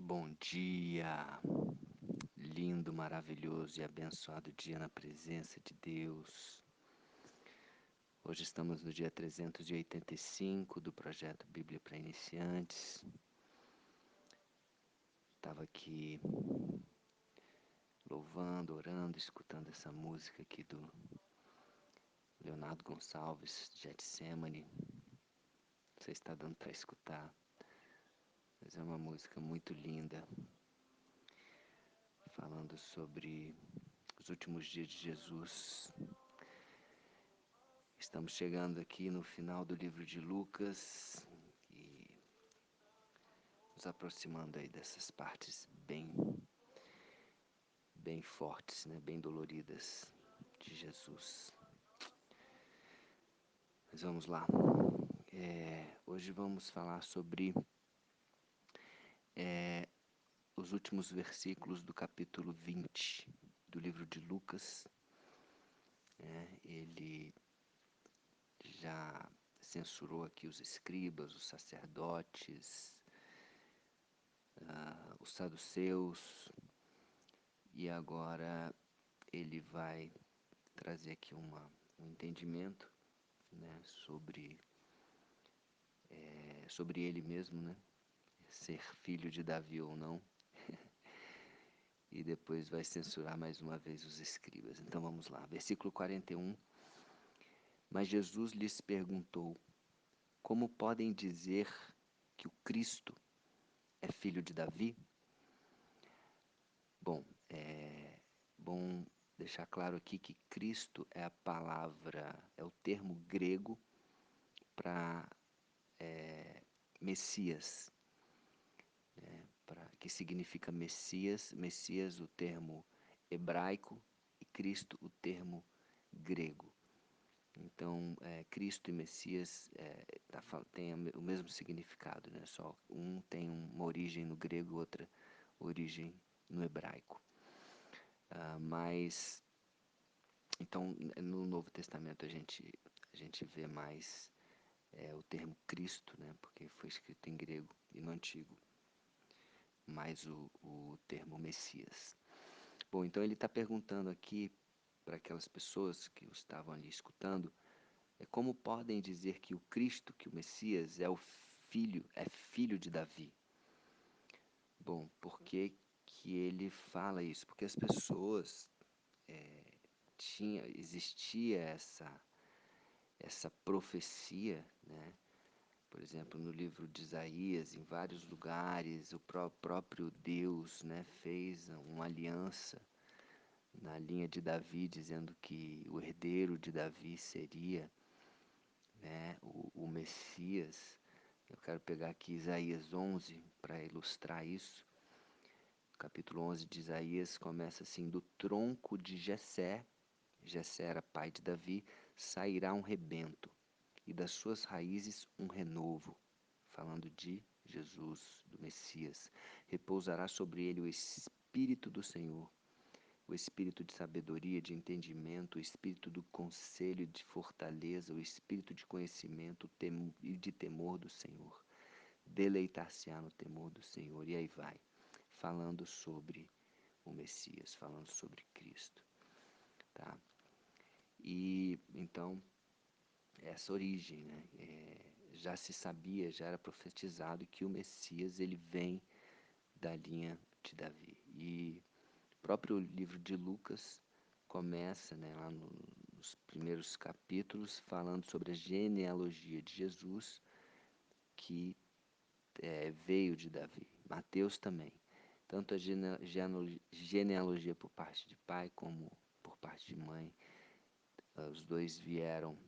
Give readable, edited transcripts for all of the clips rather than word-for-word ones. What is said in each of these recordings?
Bom dia, lindo, maravilhoso e abençoado dia na presença de Deus. Hoje estamos no dia 385 do projeto Bíblia para Iniciantes. Estava aqui louvando, orando, escutando essa música aqui do Leonardo Gonçalves, Getsemane. Não sei se está dando para escutar, mas é uma música muito linda, falando sobre os últimos dias de Jesus. Estamos chegando aqui no final do livro de Lucas e nos aproximando aí dessas partes bem fortes, né? Bem doloridas de Jesus. Mas vamos lá. Hoje vamos falar sobre os últimos versículos do capítulo 20 do livro de Lucas. Ele já censurou aqui os escribas, os sacerdotes, os saduceus, e agora ele vai trazer aqui um entendimento, né, sobre ele mesmo, né, ser filho de Davi ou não, e depois vai censurar mais uma vez os escribas. Então vamos lá, versículo 41. Mas Jesus lhes perguntou: como podem dizer que o Cristo é filho de Davi? Bom, é bom deixar claro aqui que Cristo é a palavra, é o termo grego para Messias, que significa Messias, Messias o termo hebraico e Cristo o termo grego. Então, Cristo e Messias tem o mesmo significado, né? Só um tem uma origem no grego, outra origem no hebraico. Mas, então, no Novo Testamento a gente vê mais o termo Cristo, né? Porque foi escrito em grego, e no Antigo mais o termo Messias. Bom, então ele está perguntando aqui para aquelas pessoas que o estavam ali escutando, como podem dizer que o Cristo, que o Messias, é filho de Davi? Bom, por que que ele fala isso? Porque as pessoas, existia essa profecia, né? Por exemplo, no livro de Isaías, em vários lugares, o próprio Deus, né, fez uma aliança na linha de Davi, dizendo que o herdeiro de Davi seria, né, o Messias. Eu quero pegar aqui Isaías 11 para ilustrar isso. O capítulo 11 de Isaías começa assim: do tronco de Jessé, Jessé era pai de Davi, sairá um rebento, e das suas raízes um renovo. Falando de Jesus, do Messias. Repousará sobre ele o Espírito do Senhor, o espírito de sabedoria, de entendimento, o espírito do conselho e de fortaleza, o espírito de conhecimento e de temor do Senhor. Deleitar-se-á no temor do Senhor. E aí vai, falando sobre o Messias, falando sobre Cristo. Tá? E então, essa origem, né? Já se sabia, já era profetizado que o Messias ele vem da linha de Davi. E o próprio livro de Lucas começa, né, lá nos primeiros capítulos falando sobre a genealogia de Jesus, que veio de Davi. Mateus também. Tanto a genealogia por parte de pai como por parte de mãe, os dois vieram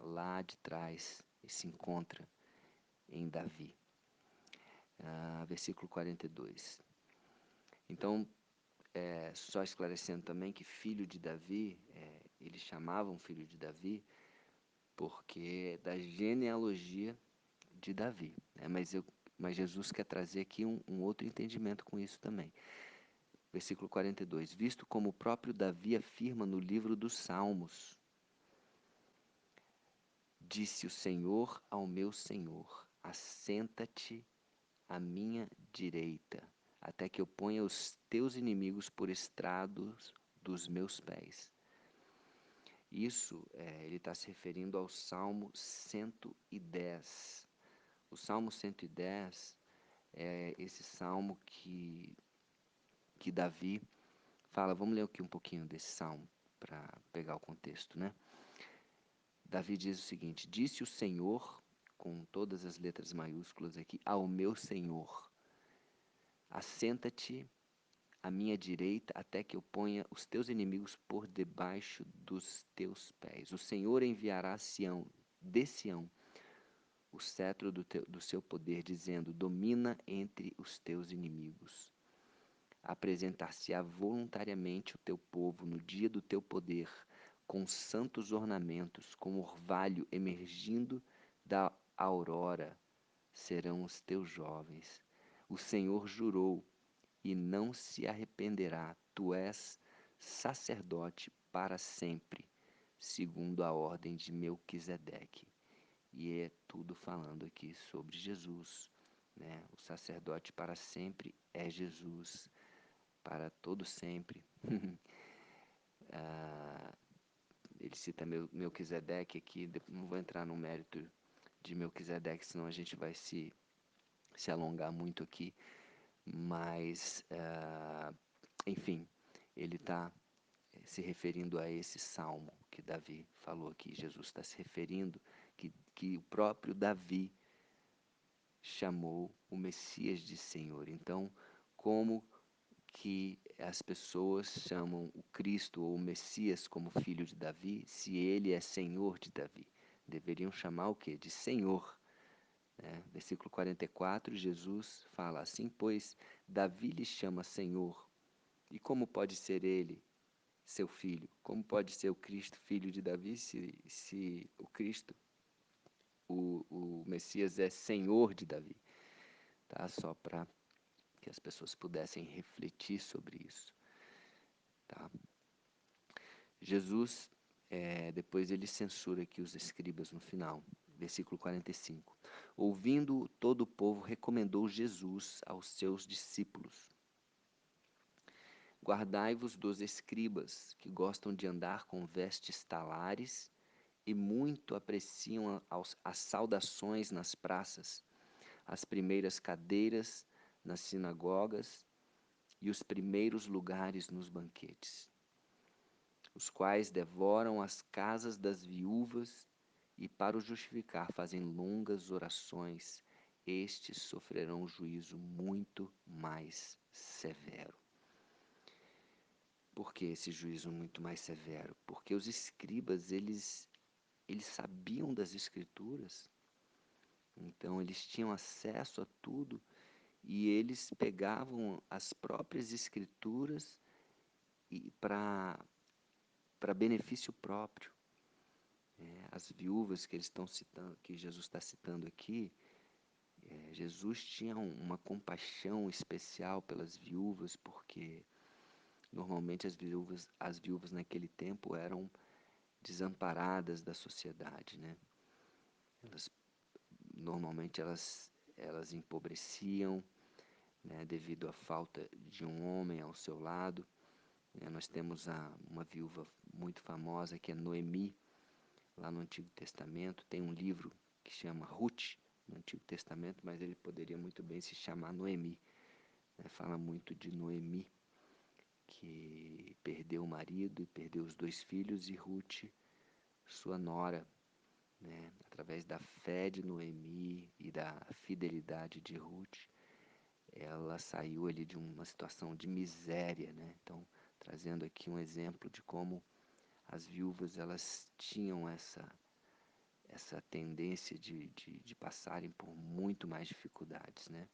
lá de trás e se encontram em Davi. Versículo 42. Então, só esclarecendo também que filho de Davi, eles chamavam filho de Davi porque é da genealogia de Davi, né? Mas Jesus quer trazer aqui um outro entendimento com isso também. Versículo 42. Visto como o próprio Davi afirma no livro dos Salmos: disse o Senhor ao meu Senhor: assenta-te à minha direita, até que eu ponha os teus inimigos por estrados dos meus pés. Isso, ele está se referindo ao Salmo 110. O Salmo 110 é esse salmo que Davi fala. Vamos ler aqui um pouquinho desse salmo para pegar o contexto, né? Davi diz o seguinte: disse o Senhor, com todas as letras maiúsculas aqui, ao meu Senhor: assenta-te à minha direita até que eu ponha os teus inimigos por debaixo dos teus pés. O Senhor enviará a Sião, de Sião, o cetro do seu poder, dizendo: domina entre os teus inimigos. Apresentar-se-á voluntariamente o teu povo no dia do teu poder, com santos ornamentos, com orvalho emergindo da aurora, serão os teus jovens. O Senhor jurou e não se arrependerá. Tu és sacerdote para sempre, segundo a ordem de Melquisedeque. E é tudo falando aqui sobre Jesus, né? O sacerdote para sempre é Jesus, para todo sempre. Ah, ele cita Melquisedeque aqui, não vou entrar no mérito de Melquisedeque, senão a gente vai se alongar muito aqui, mas, enfim, ele está se referindo a esse salmo que Davi falou aqui. Jesus está se referindo que o próprio Davi chamou o Messias de Senhor. Então, como que as pessoas chamam o Cristo ou o Messias como filho de Davi, se ele é Senhor de Davi? Deveriam chamar o quê? De Senhor. Né? Versículo 44, Jesus fala assim: pois Davi lhe chama Senhor, e como pode ser ele seu filho? Como pode ser o Cristo filho de Davi se o Cristo, o Messias, é Senhor de Davi? Tá? Só para que as pessoas pudessem refletir sobre isso. Tá? Jesus, depois ele censura aqui os escribas no final, versículo 45. Ouvindo todo o povo, recomendou Jesus aos seus discípulos: guardai-vos dos escribas, que gostam de andar com vestes talares e muito apreciam as saudações nas praças, as primeiras cadeiras nas sinagogas e os primeiros lugares nos banquetes, os quais devoram as casas das viúvas e, para o justificar, fazem longas orações. Estes sofrerão um juízo muito mais severo. Por que esse juízo muito mais severo? Porque os escribas, eles sabiam das escrituras, então eles tinham acesso a tudo e eles pegavam as próprias escrituras e para benefício próprio. As viúvas que eles estão citando, que Jesus está citando aqui, Jesus tinha uma compaixão especial pelas viúvas, porque normalmente as viúvas naquele tempo eram desamparadas da sociedade, né? Elas, normalmente elas empobreciam, né, devido à falta de um homem ao seu lado. Nós temos uma viúva muito famosa que é Noemi, lá no Antigo Testamento. Tem um livro que chama Ruth, no Antigo Testamento, mas ele poderia muito bem se chamar Noemi. Né? Fala muito de Noemi, que perdeu o marido e perdeu os 2 filhos, e Ruth, sua nora, né? Através da fé de Noemi e da fidelidade de Ruth, ela saiu ali de uma situação de miséria, né? Então, trazendo aqui um exemplo de como as viúvas, elas tinham essa tendência de passarem por muito mais dificuldades, né?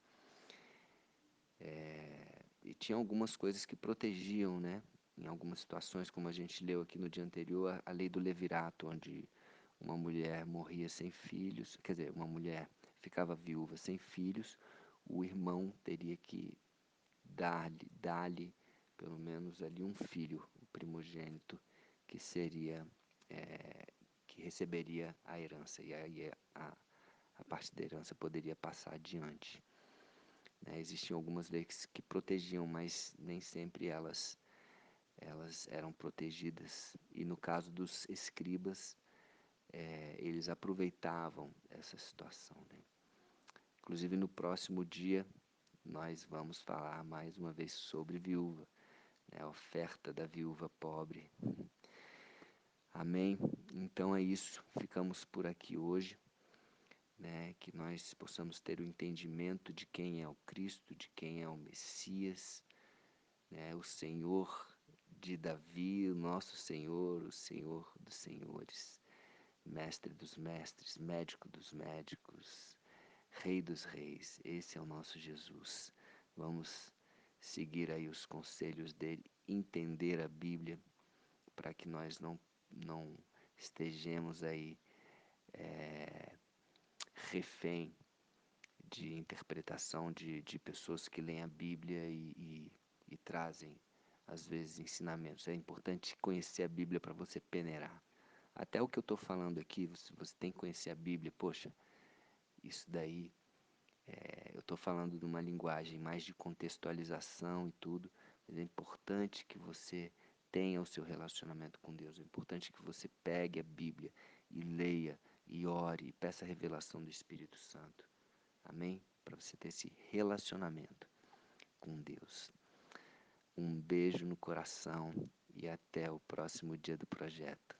E tinha algumas coisas que protegiam, né? Em algumas situações, como a gente leu aqui no dia anterior, a lei do levirato, onde uma mulher morria sem filhos, quer dizer, uma mulher ficava viúva sem filhos, o irmão teria que dar-lhe pelo menos ali um filho, o primogênito, que seria, que receberia a herança, e aí a parte da herança poderia passar adiante. né? Existiam algumas leis que protegiam, mas nem sempre elas eram protegidas. E no caso dos escribas, eles aproveitavam essa situação, né? Inclusive no próximo dia nós vamos falar mais uma vez sobre viúva, né? A oferta da viúva pobre. Amém? Então é isso. Ficamos por aqui hoje, né? Que nós possamos ter o entendimento de quem é o Cristo, de quem é o Messias, né? O Senhor de Davi, o nosso Senhor, o Senhor dos senhores, Mestre dos mestres, Médico dos médicos, Rei dos reis. Esse é o nosso Jesus. Vamos seguir aí os conselhos dele, entender a Bíblia, para que nós não estejamos aí refém de interpretação de pessoas que leem a Bíblia e trazem, às vezes, ensinamentos. É importante conhecer a Bíblia para você peneirar. Até o que eu estou falando aqui, você tem que conhecer a Bíblia. Poxa, isso daí, eu estou falando de uma linguagem mais de contextualização e tudo, mas é importante que você tenha o seu relacionamento com Deus. É importante que você pegue a Bíblia e leia e ore e peça a revelação do Espírito Santo. Amém? Para você ter esse relacionamento com Deus. Um beijo no coração e até o próximo dia do projeto.